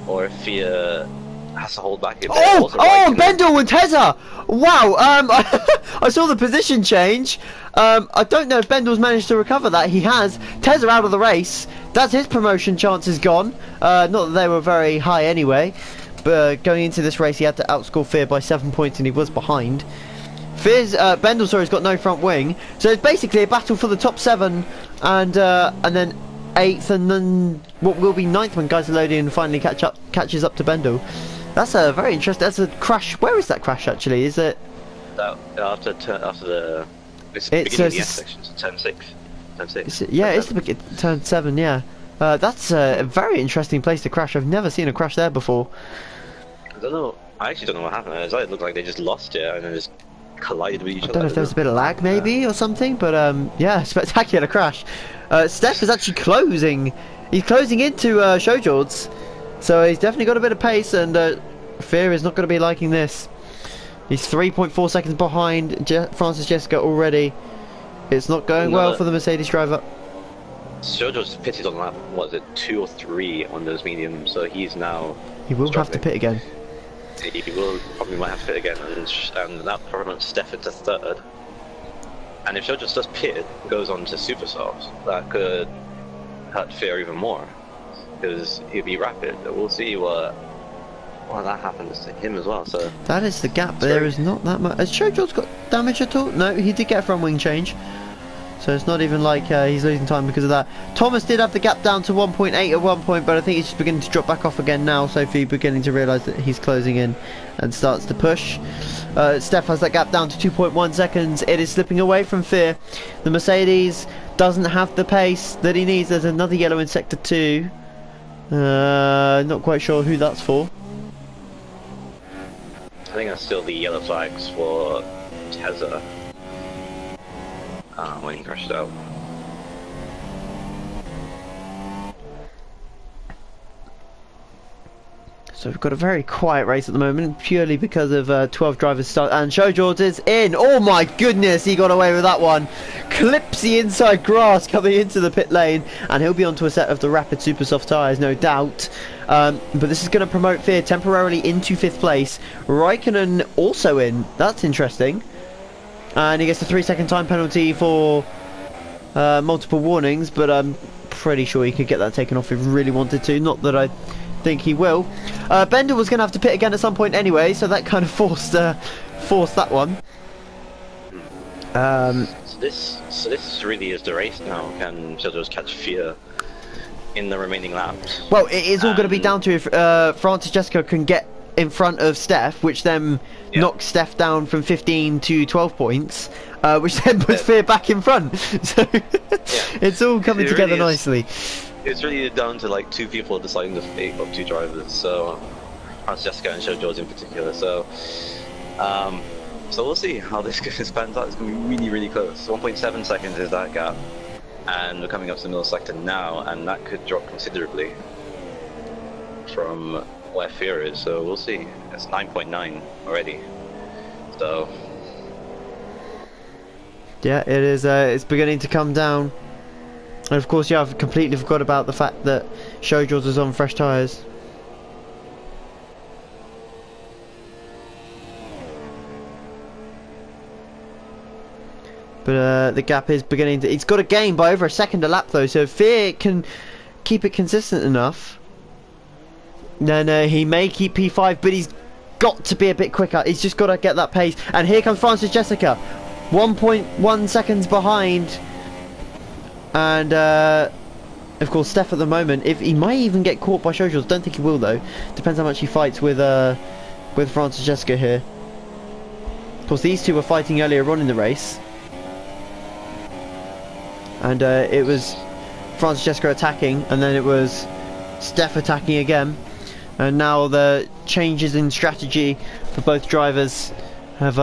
or if he has to hold back. Bendel and Tezza! Wow, I saw the position change. I don't know if Bendel's managed to recover that. He has. Tezza out of the race. That's his promotion chances gone. Not that they were very high anyway, but going into this race he had to outscore Fear by 7 points and he was behind. Bendel, sorry, has got no front wing, so it's basically a battle for the top 7 and then 8th and then what will be 9th when Geiselodian finally catches up to Bendel. That's a very interesting. That's a crash. Where is that crash actually? Is it after the beginning of the S section, turn 6. Turn 6. Yeah, it's the turn 7. Yeah, that's a very interesting place to crash. I've never seen a crash there before. I don't know. I actually don't know what happened. It looked like they just lost it and then just collided with each other. I don't know if there was a bit of lag maybe or something, but yeah, spectacular crash. Steph is actually closing. He's closing into Shojord's, so he's definitely got a bit of pace, and Fear is not going to be liking this. He's 3.4 seconds behind Francis Jessica already. It's not going well for the Mercedes driver. Shojord's pitted on lap, what is it, 2 or 3 on those mediums, so he's now He will have to pit again. He will probably might have to pit again, and that promotes Steph into 3rd. And if Shojord's does pit, goes on to super softs, that could hurt Fear even more, because he'll be rapid. We'll see what that happens to him as well. So that is the gap. There is not that much. Has Shojord's got damage at all? No, he did get a front wing change. So it's not even like he's losing time because of that. Thomas did have the gap down to 1.8 at one point, but I think he's just beginning to drop back off again now. Sophie beginning to realise that he's closing in and starts to push. Steph has that gap down to 2.1 seconds. It is slipping away from Fear. The Mercedes doesn't have the pace that he needs. There's another yellow in sector 2. Not quite sure who that's for. I think that's still the yellow flags for Tezza. When he crashed out. So we've got a very quiet race at the moment, purely because of 12 drivers start. And Shojord is in. Oh my goodness, he got away with that one. Clips the inside grass coming into the pit lane, and he'll be onto a set of the rapid super soft tyres, no doubt. But this is going to promote Fear temporarily into 5th place. Raikkonen also in. That's interesting. And he gets a 3-second time penalty for multiple warnings, but I'm pretty sure he could get that taken off if he really wanted to. Not that I think he will. Bender was going to have to pit again at some point anyway, so that kind of forced that one. So this really is the race now. Can Shojord catch Fear in the remaining laps? Well, it is all going to be down to if Francis Jessica can get in front of Steph, which then knocks Steph down from 15 to 12 points, which then puts Fear back in front. So it's all coming together nicely. It's really down to like 2 people deciding the fate of 2 drivers, so Francis Jessica and Shojord in particular. So we'll see how this pans out. It's going to be really, really close. 1.7 seconds is that gap, and we're coming up to the middle sector now, and that could drop considerably. from where Fear is, so we'll see. It's 9.9 already. So yeah, it is. It's beginning to come down. And of course, yeah, I've completely forgot about the fact that Showjaws is on fresh tyres. But the gap is beginning to... It's got a gain by over a second a lap though, so if Fear can keep it consistent enough, then he may keep P5, but he's got to be a bit quicker. He's just got to get that pace. And here comes Francis Jessica, 1.1 seconds behind. And of course Steph at the moment, if he might even get caught by Showjaws, don't think he will though. Depends how much he fights with Francis Jessica here. Of course these two were fighting earlier on in the race. And it was Francis Jessica attacking, and then it was Steph attacking again. And now the changes in strategy for both drivers have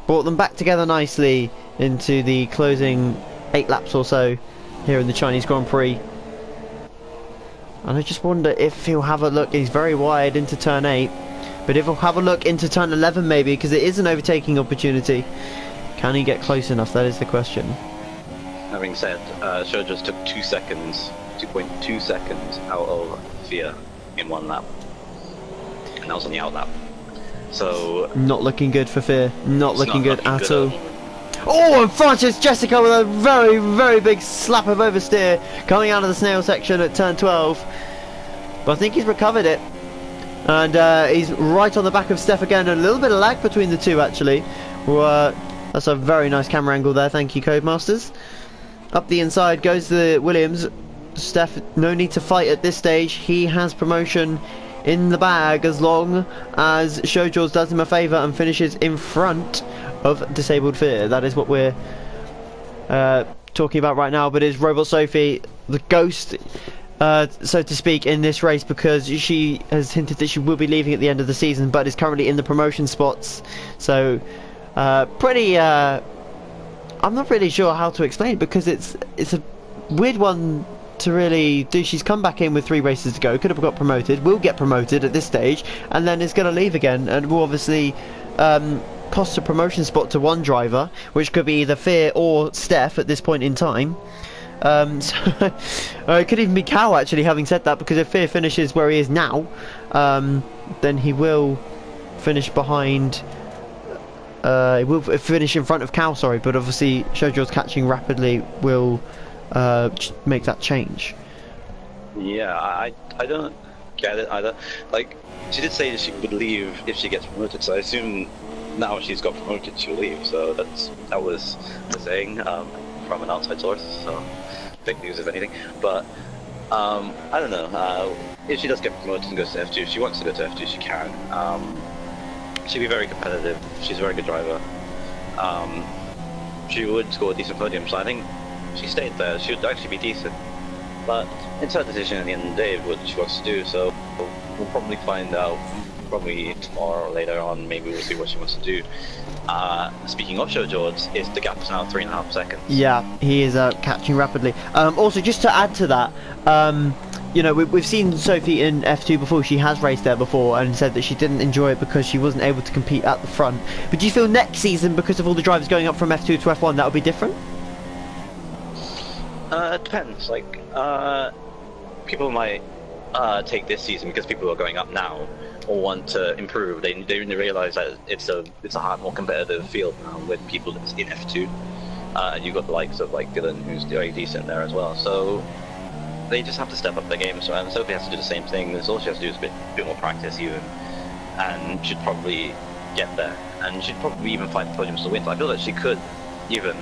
brought them back together nicely into the closing 8 laps or so here in the Chinese Grand Prix. And I just wonder if he'll have a look. He's very wide into turn 8, but if he'll have a look into turn 11 maybe, because it is an overtaking opportunity. Can he get close enough? That is the question. having said, Showjaws took 2 seconds, 2.2 seconds out of Fear in 1 lap. And that was on the out lap. So not looking good for Fear. Not looking good at all. At all. Oh, and Francis Jessica with a very, very big slap of oversteer coming out of the snail section at turn 12. But I think he's recovered it. And he's right on the back of Steph again. A little bit of lag between the two, actually. Well, that's a very nice camera angle there. Thank you, Codemasters. Up the inside goes the Williams. Steph, no need to fight at this stage. He has promotion in the bag as long as Showjaws does him a favour and finishes in front of Disabled Fear. That is what we're talking about right now. But is Robot Sophie the ghost, so to speak, in this race, because she has hinted that she will be leaving at the end of the season, but is currently in the promotion spots. So pretty I'm not really sure how to explain it, because it's a weird one to really do. She's come back in with 3 races to go, could have got promoted, will get promoted at this stage, and then is going to leave again, and will obviously cost a promotion spot to one driver, which could be either Fear or Steph at this point in time. So it could even be Cal, actually, having said that, because if Fear finishes where he is now, then he will finish behind. He will finish in front of Cal, sorry, but obviously Showjaws catching rapidly will make that change. Yeah, I don't get it either. Like, she did say that she would leave if she gets promoted, so I assume now she's got promoted she'll leave. So that was the saying from an outside source, so fake news if anything. But I don't know, if she does get promoted and goes to F2, if she wants to go to F2, she can. She'd be very competitive. She's a very good driver. She would score a decent podium, so I think if she stayed there, she would actually be decent. But it's her decision at the end of the day what she wants to do, so we'll probably find out probably tomorrow or later on. Maybe we'll see what she wants to do. Speaking of Showjaws, the gap is now 3.5 seconds. Yeah, he is catching rapidly. Also, just to add to that, you know, we've seen Sophie in F2 before. She has raced there before and said that she didn't enjoy it because she wasn't able to compete at the front. But do you feel next season, because of all the drivers going up from F2 to F1, that will be different? It depends. Like, people might take this season because people are going up now or want to improve. They realise that it's a hard, more competitive field now with people in F2. You've got the likes of like Dylan, who's doing decent there as well. So they just have to step up their game. So and Sophie has to do the same thing. All she has to do is a bit more practice even, and should probably get there. And she'd probably even fight for podiums to win. So I feel that she could, even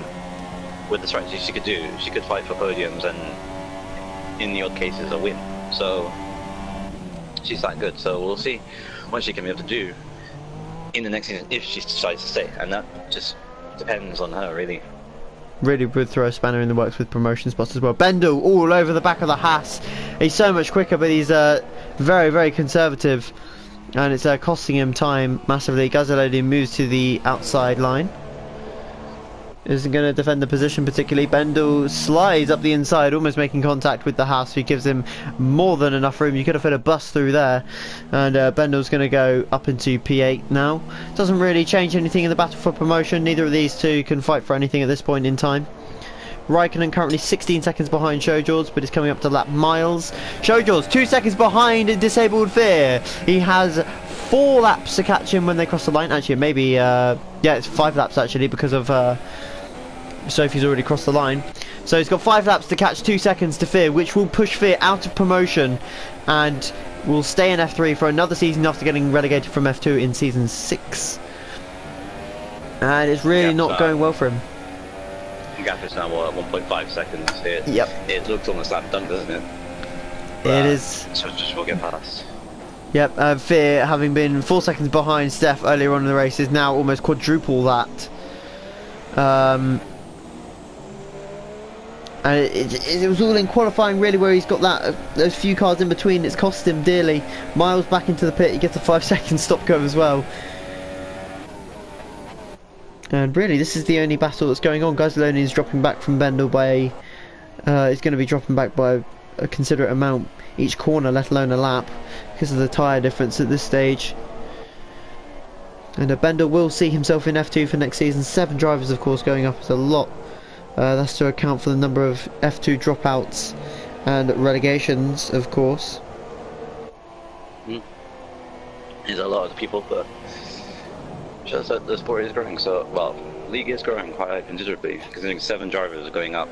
with the strategy she could do, she could fight for podiums and in the odd cases a win. So she's that good. So we'll see what she can be able to do in the next season if she decides to stay, and that just depends on her really. Really would throw a spanner in the works with promotion spots as well. Bendel all over the back of the Haas. He's so much quicker, but he's very, very conservative, and it's costing him time massively. Gazzelodian moves to the outside line. isn't going to defend the position particularly. Bendel slides up the inside, almost making contact with the Haas, who gives him more than enough room. You could have fit a bus through there. And Bendel's going to go up into P8 now. Doesn't really change anything in the battle for promotion. Neither of these two can fight for anything at this point in time. Raikkonen currently 16 seconds behind Showjaws, but is coming up to lap miles. Showjaws 2 seconds behind Disabled Fear. He has 4 laps to catch him when they cross the line. Actually, maybe, yeah, it's 5 laps actually, because of Sophie's already crossed the line. So he's got 5 laps to catch 2 seconds to Fear, which will push Fear out of promotion and will stay in F3 for another season after getting relegated from F2 in season 6. And it's really not going well for him. Gap is now what, 1.5 seconds. It looks almost slam dunk, doesn't it? It is. So just will get past. Yep, Fear, having been 4 seconds behind Steph earlier on in the race, is now almost quadruple that. And it was all in qualifying really, where he's got that those few cars in between. It's cost him dearly. Miles back into the pit, he gets a 5-second stop go as well. And really, this is the only battle that's going on. Guzloni is dropping back from Bendel by he's going to be dropping back by a considerate amount each corner, let alone a lap, because of the tyre difference at this stage. And Bendel will see himself in F2 for next season. 7 drivers, of course, going up is a lot. That's to account for the number of F2 dropouts and relegations, of course. There's a lot of people, but shows that the sport is growing. So, well, league is growing quite considerably, considering 7 drivers are going up.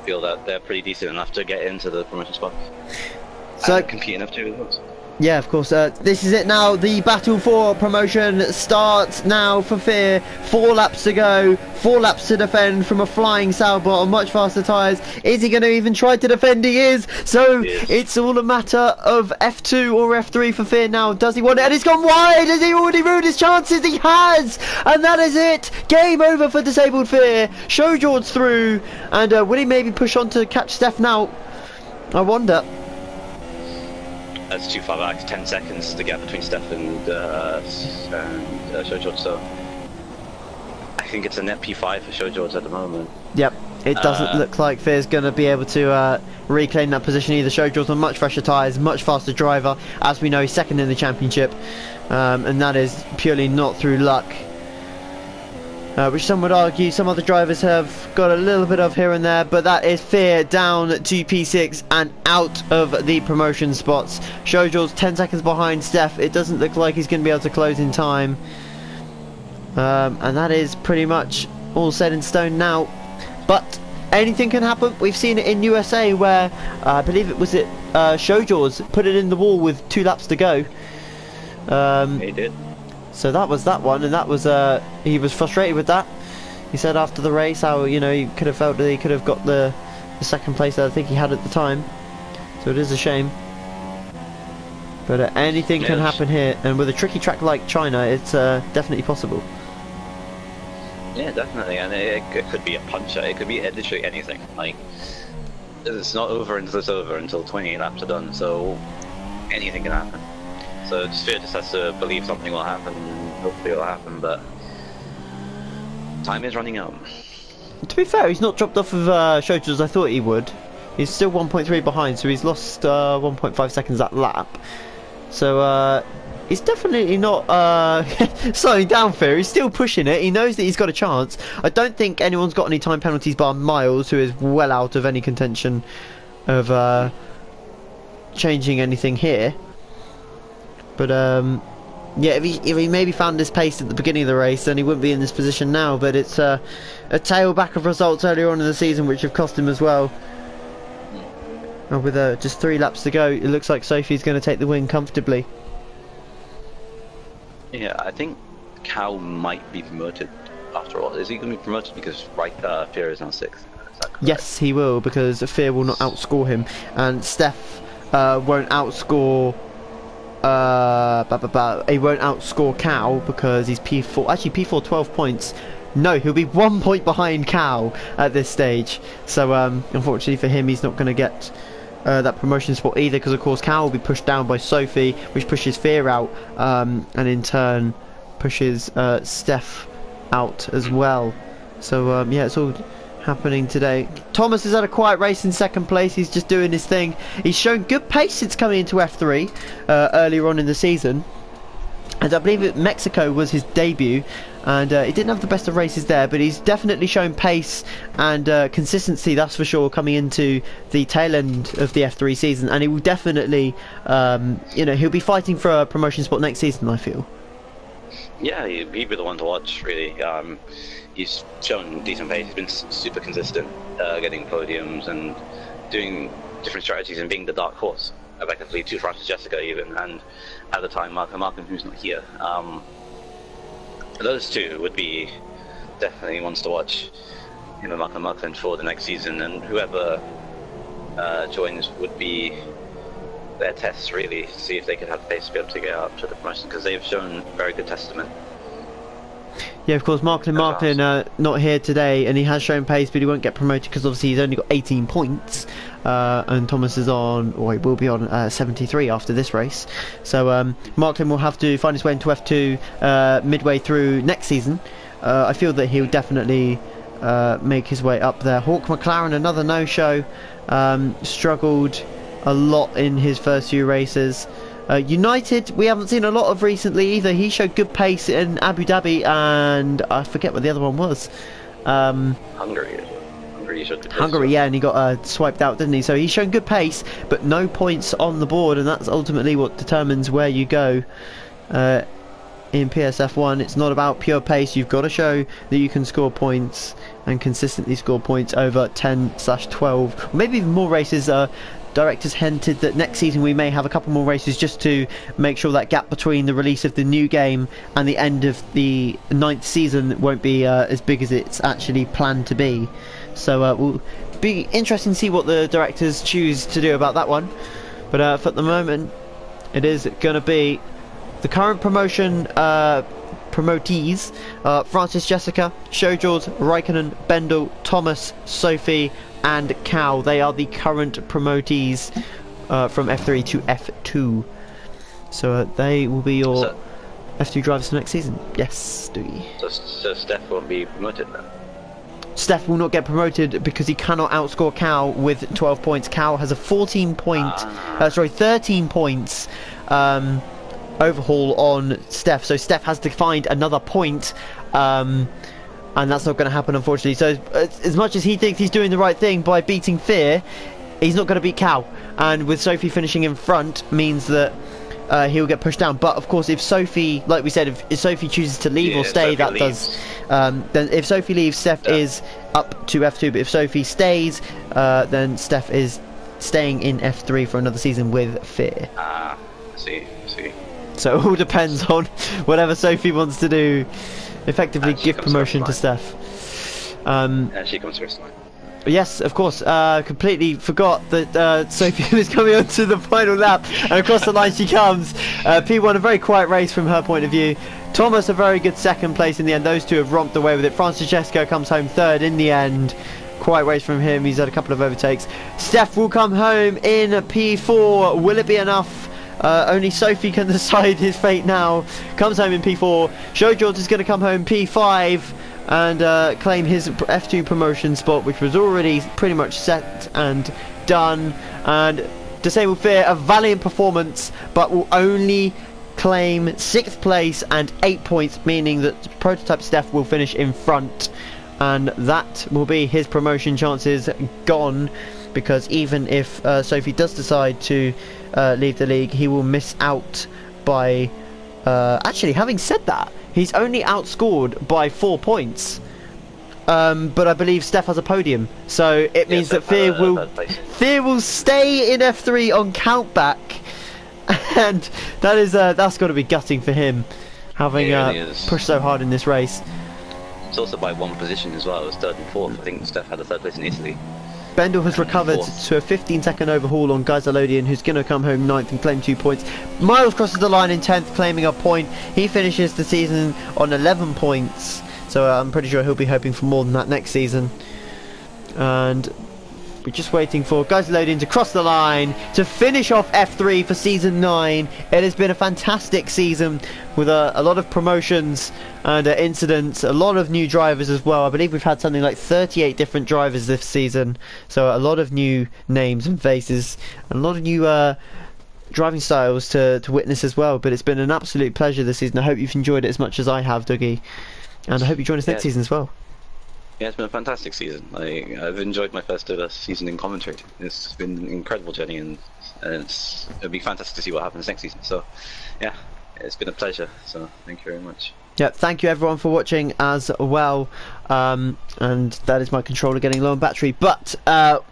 Feel that they're pretty decent enough to get into the promotion spots. So compete in F2 as well. Yeah, of course. This is it now. The battle for promotion starts now for Fear. 4 laps to go. 4 laps to defend from a flying Sauber on much faster tyres. Is he going to even try to defend? He is. So it's all a matter of F2 or F3 for Fear now. Does he want it? And it's gone wide. Has he already ruined his chances? He has. And that is it. Game over for Disabled Fear. Showjaws through. And will he maybe push on to catch Steph now? I wonder. That's too far back, 10 seconds to get between Steph and Showjaws, so I think it's a net P5 for Showjaws at the moment. Yep, it doesn't look like Fear's going to be able to reclaim that position either. Showjaws on much fresher tyres, much faster driver. As we know, he's second in the championship, and that is purely not through luck. Which some would argue some other drivers have got a little bit of here and there, but that is Fear down to P6 and out of the promotion spots. Showjaws 10 seconds behind Steph. It doesn't look like he's going to be able to close in time. And that is pretty much all set in stone now. But anything can happen. We've seen it in USA where I believe it was Showjaws put it in the wall with 2 laps to go. He did. So that was that one, and that was he was frustrated with that. He said after the race how, you know, he could have felt that he could have got the second place that I think he had at the time. So it is a shame. But anything can happen here, and with a tricky track like China, it's definitely possible. Yeah, definitely, and it could be a puncher. It could be literally anything. Like, it's not over until it's over, until 28 laps are done. So anything can happen. So Fear just has to believe something will happen, hopefully it will happen, but time is running out. To be fair, he's not dropped off of Showjaws as I thought he would. He's still 1.3 behind, so he's lost 1.5 seconds that lap. So he's definitely not slowing down Fear. He's still pushing it. He knows that he's got a chance. I don't think anyone's got any time penalties bar Miles, who is well out of any contention of changing anything here. But yeah, if he maybe found his pace at the beginning of the race, then he wouldn't be in this position now. But it's a tailback of results earlier on in the season which have cost him as well. And with just 3 laps to go, it looks like Sophie's going to take the win comfortably. Yeah, I think Cal might be promoted after all. Is he going to be promoted because Fear is now 6th? Yes, he will, because Fear will not outscore him, and Steph won't outscore. He won't outscore Cal because he's P4. Actually, P4 12 points. No, he'll be 1 point behind Cal at this stage. So unfortunately for him, he's not going to get that promotion spot either, because of course Cal will be pushed down by Sophie, which pushes Fear out, and in turn pushes Steph out as well. So yeah, it's all happening today. Thomas has had a quiet race in second place. He's just doing his thing. He's shown good pace since coming into F3 earlier on in the season. And I believe Mexico was his debut, and he didn't have the best of races there, but he's definitely shown pace and consistency, that's for sure, coming into the tail end of the F3 season, and he will definitely, you know, he'll be fighting for a promotion spot next season, I feel. Yeah, he'd be the one to watch, really. He's shown decent pace. He's been super consistent, getting podiums and doing different strategies and being the dark horse, effectively, to Francis Jessica even, and at the time Malcolm, who's not here. Those two would be definitely ones to watch, him and Malcolm for the next season, and whoever joins would be their tests, really, to see if they could have the pace to be able to get up to the promotion, because they've shown very good testament. Yeah, of course, Marklin not here today, and he has shown pace, but he won't get promoted because obviously he's only got 18 points, and Thomas is on, or he will be on 73 after this race. So Marklin will have to find his way into F2 midway through next season. I feel that he'll definitely make his way up there. Hawk McLaren, another no-show, struggled a lot in his first few races. United, we haven't seen a lot of recently either. He showed good pace in Abu Dhabi, and I forget what the other one was. Hungary showed good pace. Hungary, yeah, and he got swiped out, didn't he? So he's shown good pace, but no points on the board, and that's ultimately what determines where you go. In PSF1, it's not about pure pace. You've got to show that you can score points and consistently score points over 10/12, or maybe even more races. Directors hinted that next season we may have a couple more races just to make sure that gap between the release of the new game and the end of the 9th season won't be as big as it's actually planned to be. So we'll be interesting to see what the directors choose to do about that one. But for the moment, it is going to be the current promotion promotees: Francis Jessica, Showjaws, Raikkonen, Bendel, Thomas, Sophie and Cow. They are the current promotees from F3 to F2. So they will be your F2 drivers for next season. Yes, Doogie. So Steph won't be promoted then? Steph will not get promoted because he cannot outscore Cow with 12 points. Cow has a 13 points overhaul on Steph. So Steph has to find another point. And that's not going to happen, unfortunately. So as much as he thinks he's doing the right thing by beating Fear, he's not going to beat Cow. And with Sophie finishing in front means that he'll get pushed down. But of course, if Sophie, like we said, if Sophie chooses to leave or stay, that does. Then if Sophie leaves, Steph is up to F2. But if Sophie stays, then Steph is staying in F3 for another season with Fear. I see. So it all depends on whatever Sophie wants to do. Effectively give promotion to Steph. And she comes first line. Yes, of course. Completely forgot that Sophie was coming on to the final lap, and across the line she comes. P1, a very quiet race from her point of view. Thomas, a very good second place in the end. Those two have romped away with it. Francis Jessica comes home third in the end. Quiet race from him. He's had a couple of overtakes. Steph will come home in P4. Will it be enough? Only Sophie can decide his fate now. Comes home in P4. Showjaws is going to come home P5 and claim his F2 promotion spot, which was already pretty much set and done. And Disabled Fear, a valiant performance, but will only claim 6th place and 8 points, meaning that Prototype Steph will finish in front, and that will be his promotion chances gone, because even if Sophie does decide to leave the league, he will miss out by actually, having said that, he's only outscored by 4 points, but I believe Steph has a podium, so it means that Fear will stay in F3 on countback, and that is that's got to be gutting for him, having pushed so hard in this race. It's also by 1 position as well. It was 3rd and 4th. I think Steph had a 3rd place in Italy. Bendel has recovered to a 15-second overhaul on Geiselodian, who's going to come home 9th and claim 2 points. Miles crosses the line in 10th, claiming a point. He finishes the season on 11 points, so I'm pretty sure he'll be hoping for more than that next season. And We're just waiting for guys loading to cross the line to finish off F3 for season 9. It has been a fantastic season with a lot of promotions and incidents, a lot of new drivers as well. I believe we've had something like 38 different drivers this season, so a lot of new names and faces, and a lot of new driving styles to witness as well. But it's been an absolute pleasure this season. I hope you've enjoyed it as much as I have, Dougie, and I hope you join us next season as well. Yeah, it's been a fantastic season. I've enjoyed my first season in commentary. It's been an incredible journey, and it'll be fantastic to see what happens next season. So, yeah, it's been a pleasure. So, thank you very much. Yeah, thank you everyone for watching as well. And that is my controller getting low on battery. But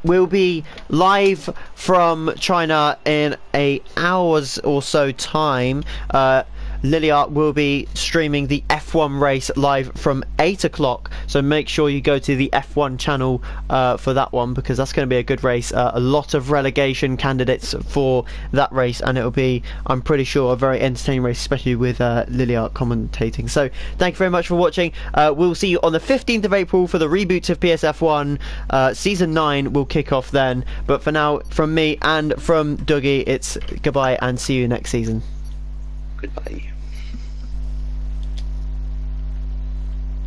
we'll be live from China in an hour's or so time. Liliart will be streaming the F1 race live from 8 o'clock, so make sure you go to the F1 channel for that one, because that's going to be a good race. A lot of relegation candidates for that race, and it'll be, I'm pretty sure, a very entertaining race, especially with Liliart commentating. So thank you very much for watching. We'll see you on the 15th of April for the reboot of PSF1. Season 9 will kick off then, but for now, from me and from Dougie, it's goodbye and see you next season. Goodbye.